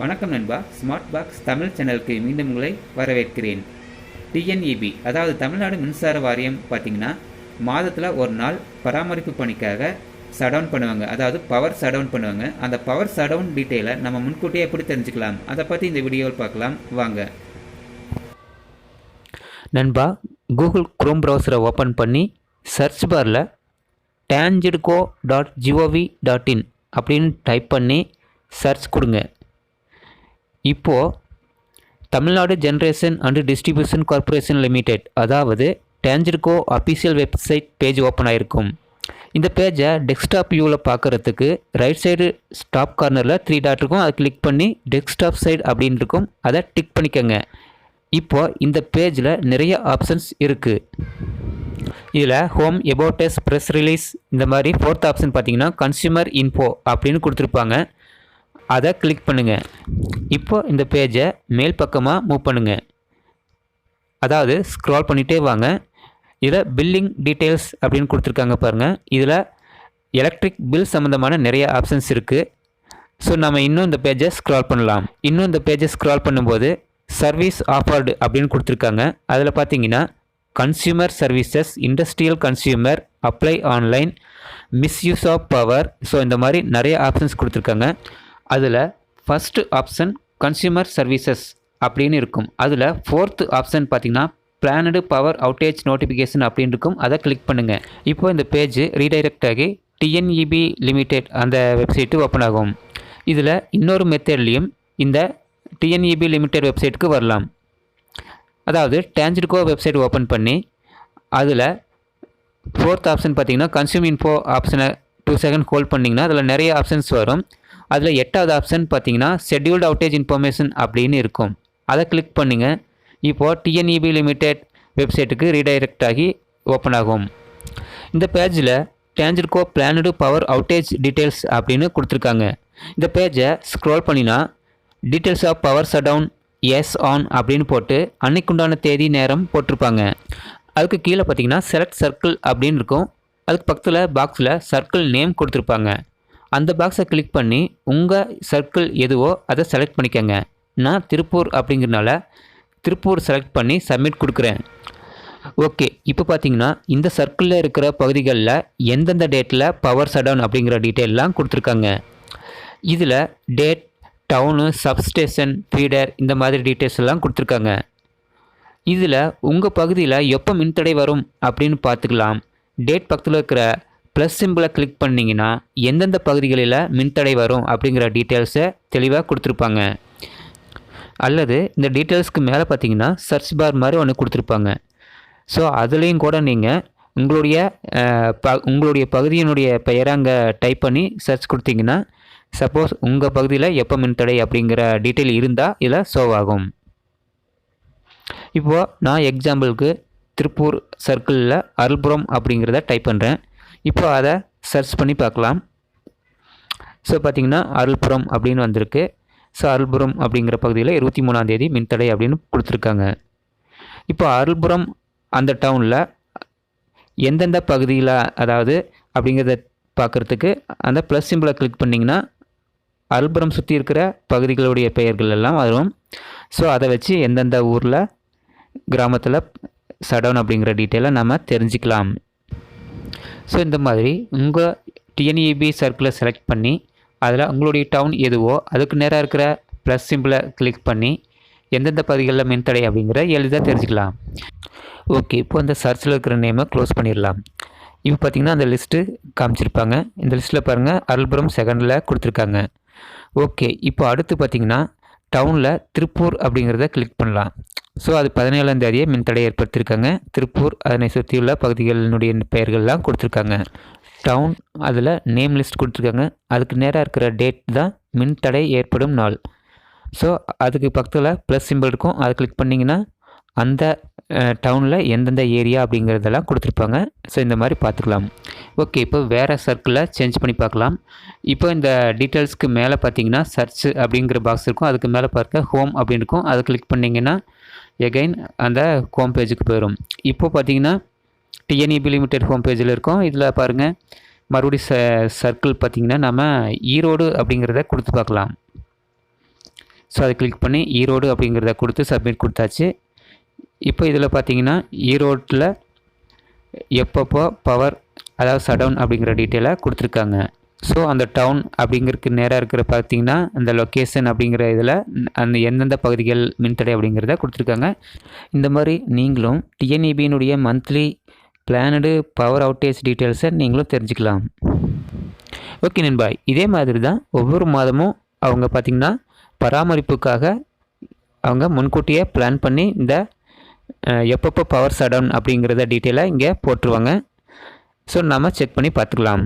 வணக்கம் நண்பா. Smart box Tamil சேனலுக்கு மீண்டும் உங்களை வரவேற்கிறேன். டிஎன்இபி அதாவது தமிழ்நாடு மின்சார வாரியம் பார்த்திங்கன்னா மாதத்தில் ஒரு நாள் பராமரிப்பு பணிக்காக ஷட்டவுன் பண்ணுவாங்க. அதாவது பவர் ஷட்டவுன் பண்ணுவாங்க. அந்த பவர் ஷட்டவுன் டீட்டெயிலை நம்ம முன்கூட்டியே எப்படி தெரிஞ்சுக்கலாம், அதை பற்றி இந்த வீடியோவில் பார்க்கலாம் வாங்க. நண்பா, கூகுள் குரோம் ப்ரௌசரை ஓப்பன் பண்ணி சர்ச் பாரில் tangidco.gov.in அப்படின்னு டைப் பண்ணி சர்ச் கொடுங்க. இப்போது Tamil Nadu generation and distribution corporation limited அதாவது டேஞ்சிட்கோ அஃபிஷியல் வெப்சைட் பேஜ் ஓப்பன் ஆகிருக்கும். இந்த பேஜை டெஸ்க்டாப் வியூவில் பார்க்குறதுக்கு ரைட் சைடு டாப் கார்னரில் 3 டாட் இருக்கும். அதை கிளிக் பண்ணி டெஸ்க்டாப் சைடு அப்படின்னு இருக்கும், அதை டிக் பண்ணிக்கோங்க. இப்போது இந்த பேஜில் நிறைய ஆப்ஷன்ஸ் இருக்குது. இதில் ஹோம், எபோட்டஸ், ப்ரெஸ் ரிலீஸ் இந்த மாதிரி 4th ஆப்ஷன் பார்த்தீங்கன்னா கன்சியூமர் இன்ஃபோ அப்படின்னு கொடுத்துருப்பாங்க. அதை கிளிக் பண்ணுங்கள். இப்போ இந்த பேஜை மேல் பக்கமாக மூவ் பண்ணுங்கள். அதாவது ஸ்க்ரால் பண்ணிகிட்டே வாங்க. இதில் பில்லிங் டீட்டெயில்ஸ் அப்படின்னு கொடுத்துருக்காங்க பாருங்கள். இதில் எலக்ட்ரிக் பில் சம்மந்தமான நிறைய ஆப்ஷன்ஸ் இருக்குது. ஸோ நம்ம இன்னும் இந்த பேஜை ஸ்க்ரால் பண்ணலாம். இன்னும் இந்த பேஜை ஸ்க்ரால் பண்ணும்போது சர்வீஸ் ஆஃபர்டு அப்படின்னு கொடுத்துருக்காங்க. அதில் பார்த்தீங்கன்னா consumer services, industrial consumer, apply online, misuse of power. So இந்த மாதிரி நிறைய ஆப்ஷன்ஸ் கொடுத்துருக்காங்க. அதில் ஃபஸ்ட்டு ஆப்ஷன் கன்சியூமர் சர்வீசஸ் அப்படின்னு இருக்கும். அதில் 4th ஆப்ஷன் பார்த்திங்கன்னா பிளானடு பவர் அவுட்டேஜ் நோட்டிஃபிகேஷன் அப்படின்னு இருக்கும். அதை கிளிக் பண்ணுங்கள். இப்போ இந்த பேஜ் ரீடைரக்ட் ஆகி டிஎன்இபி லிமிடெட் அந்த வெப்சைட்டு ஓப்பன் ஆகும். இதில் இன்னொரு மெத்தட்லேயும் இந்த டிஎன்இபி லிமிடெட் வெப்சைட்டுக்கு வரலாம். அதாவது டேஞ்சிட்கோ வெப்சைட் ஓப்பன் பண்ணி அதில் 4th ஆப்ஷன் பார்த்திங்கன்னா கன்சியூம் இன்ஃபோ ஆப்ஷனை 2 செகண்ட் ஹோல்ட் பண்ணிங்கன்னா அதில் நிறைய ஆப்ஷன்ஸ் வரும். அதில் 8வது ஆப்ஷன் பார்த்தீங்கன்னா ஷெட்யூல்டு அவுட்டேஜ் இன்ஃபர்மேஷன் அப்படின்னு இருக்கும். அதை கிளிக் பண்ணுங்க. இப்போது டிஎன்இபி லிமிடெட் வெப்சைட்டுக்கு ரீடைரக்ட் ஆகி ஓப்பன் ஆகும். இந்த பேஜில் TANGEDCO planned power outage details அப்படின்னு கொடுத்துருக்காங்க. இந்த பேஜை ஸ்க்ரோல் பண்ணினா details of power shutdown as on அப்படின்னு போட்டு அன்னைக்குண்டான தேதி நேரம் போட்டிருப்பாங்க. அதுக்கு கீழே பார்த்தீங்கன்னா செலக்ட் சர்க்கிள் அப்படின்னு இருக்கும். அதுக்கு பக்கத்தில் பாக்ஸில் சர்க்கிள் நேம் கொடுத்துருப்பாங்க. அந்த பாக்ஸை கிளிக் பண்ணி உங்கள் சர்க்கிள் எதுவோ அதை செலக்ட் பண்ணிக்கோங்க. நான் திருப்பூர் அப்படிங்கிறனால திருப்பூர் செலக்ட் பண்ணி சப்மிட் கொடுக்குறேன். ஓகே, இப்போ பார்த்தீங்கன்னா இந்த சர்க்கிளில் இருக்கிற பகுதிகளில் எந்தெந்த டேட்டில் பவர் ஷட்டவுன் அப்படிங்கிற டீட்டெயிலெலாம் கொடுத்துருக்காங்க. இதில் டேட், டவுனு, சப்ஸ்டேஷன், ஃபீடர் இந்த மாதிரி டீட்டெயில்ஸ் எல்லாம் கொடுத்துருக்காங்க. இதில் உங்கள் பகுதியில் எப்போ மின்தடை வரும் அப்படின்னு பார்த்துக்கலாம். டேட் பக்கத்தில் இருக்கிற ப்ளஸ் சிம்பிளை கிளிக் பண்ணிங்கன்னா எந்தெந்த பகுதிகளில் மின்தடை வரும் அப்படிங்கிற டீட்டெயில்ஸை தெளிவாக கொடுத்துருப்பாங்க. அல்லது இந்த டீட்டெயில்ஸ்க்கு மேலே பார்த்தீங்கன்னா சர்ச் பார் மாதிரி ஒன்று கொடுத்துருப்பாங்க. ஸோ அதுலேயும் கூட நீங்கள் உங்களுடைய பகுதியினுடைய பெயரை அங்கே டைப் பண்ணி சர்ச் கொடுத்தீங்கன்னா சப்போஸ் உங்கள் பகுதியில் எப்போ மின்தடை அப்படிங்கிற டீட்டெயில் இருந்தால் இதில் ஷோ ஆகும். இப்போது நான் எக்ஸாம்பிளுக்கு திருப்பூர் சர்க்கிளில் அருள்புரம் அப்படிங்கிறத டைப் பண்ணுறேன். இப்போ அதை சர்ச் பண்ணி பார்க்கலாம். ஸோ பார்த்திங்கன்னா அருள்புரம் அப்படின்னு வந்திருக்கு. ஸோ அருள்புரம் அப்படிங்கிற பகுதியில் 23ஆம் தேதி மின்தடை அப்படின்னு கொடுத்துருக்காங்க. இப்போ அருள்புரம் அந்த டவுனில் எந்தெந்த பகுதியில் அதாவது அப்படிங்கிறத பார்க்குறதுக்கு அந்த ப்ளஸ் சிம்பிளை கிளிக் பண்ணிங்கன்னா அருள்புரம் சுற்றி இருக்கிற பகுதிகளுடைய பெயர்கள் எல்லாம் வரும். ஸோ அதை வச்சு எந்தெந்த ஊரில் கிராமத்தில் ஷட்டவுன் அப்படிங்கிற டீட்டெயிலை நம்ம தெரிஞ்சுக்கலாம். ஸோ இந்த மாதிரி உங்கள் டிஎன்இபி சர்க்கிளை செலக்ட் பண்ணி அதில் உங்களுடைய டவுன் எதுவோ அதுக்கு நேராக இருக்கிற ப்ளஸ் சிம்பிளை கிளிக் பண்ணி எந்தெந்த பகுதிகளில் மின்தடை அப்படிங்கிற எளிதாக தெரிஞ்சுக்கலாம். ஓகே, இப்போ இந்த சர்ச்சில் இருக்கிற நேமை க்ளோஸ் பண்ணிடலாம். இப்போ பார்த்திங்கன்னா அந்த லிஸ்ட்டு காமிச்சிருப்பாங்க. இந்த லிஸ்ட்டில் பாருங்கள் அருள்புரம் செகண்டில் கொடுத்துருக்காங்க. ஓகே, இப்போ அடுத்து பார்த்திங்கன்னா டவுனில் திருப்பூர் அப்படிங்கிறத கிளிக் பண்ணலாம். ஸோ அது 17ஆம் தேதியே மின்தடை ஏற்படுத்தியிருக்காங்க. திருப்பூர் அதனை சுற்றியுள்ள பகுதிகளினுடைய பெயர்கள்லாம் கொடுத்துருக்காங்க. டவுன் அதில் நேம் லிஸ்ட் கொடுத்துருக்காங்க. அதுக்கு நேராக இருக்கிற டேட் தான் மின்தடை ஏற்படும் நாள். ஸோ அதுக்கு பக்கத்தில் ப்ளஸ் சிம்பிள் இருக்கும். அதை கிளிக் பண்ணிங்கன்னா அந்த டவுனில் எந்தெந்த ஏரியா அப்படிங்கிறதெல்லாம் கொடுத்துருப்பாங்க. ஸோ இந்த மாதிரி பார்த்துக்கலாம். ஓகே, இப்போ வேறு சர்க்கிளில் சேஞ்ச் பண்ணி பார்க்கலாம். இப்போ இந்த டீட்டெயில்ஸ்க்கு மேலே பார்த்தீங்கன்னா சர்ச் அப்படிங்கிற பாக்ஸ் இருக்கும். அதுக்கு மேலே பார்க்க ஹோம் அப்படின்னு இருக்கும். அதை கிளிக் பண்ணிங்கன்னா எகைன் அந்த ஹோம் பேஜுக்கு போயிடும். இப்போ பார்த்தீங்கன்னா டிஎன்இபி லிமிடெட் ஹோம் பேஜில் இருக்கும். இதில் பாருங்கள் மறுபடியும் சர்க்கிள் பார்த்திங்கன்னா நம்ம ஈரோடு அப்படிங்கிறத கொடுத்து பார்க்கலாம். ஸோ அதை கிளிக் பண்ணி ஈரோடு அப்படிங்கிறத கொடுத்து சப்மிட் கொடுத்தாச்சு. இப்போ இதில் பார்த்தீங்கன்னா ஈரோட்டில் எப்பப்போ பவர் அதாவது ஷட்டவுன் அப்படிங்கிற டீட்டெயிலை கொடுத்துருக்காங்க. ஸோ அந்த டவுன் அப்படிங்கிறதுக்கு நேராக இருக்கிற பார்த்தீங்கன்னா அந்த லொக்கேஷன் அப்படிங்கிற இதில் அந்த எந்தெந்த பகுதிகள் மின்தடை அப்படிங்கிறத கொடுத்துருக்காங்க. இந்த மாதிரி நீங்களும் டிஎன்இபியினுடைய மந்த்லி பிளானடு பவர் அவுட்டேஜ் டீட்டெயில்ஸை நீங்களும் தெரிஞ்சுக்கலாம். ஓகே நண்பா, இதே மாதிரி தான் ஒவ்வொரு மாதமும் அவங்க பார்த்திங்கன்னா பராமரிப்புக்காக அவங்க முன்கூட்டியே பிளான் பண்ணி இந்த எப்பப்போ பவர் ஷட்டவுன் அப்படிங்கிறத டீட்டெயிலாக இங்கே போட்டுருவாங்க. ஸோ நம்ம செக் பண்ணி பார்த்துக்கலாம்.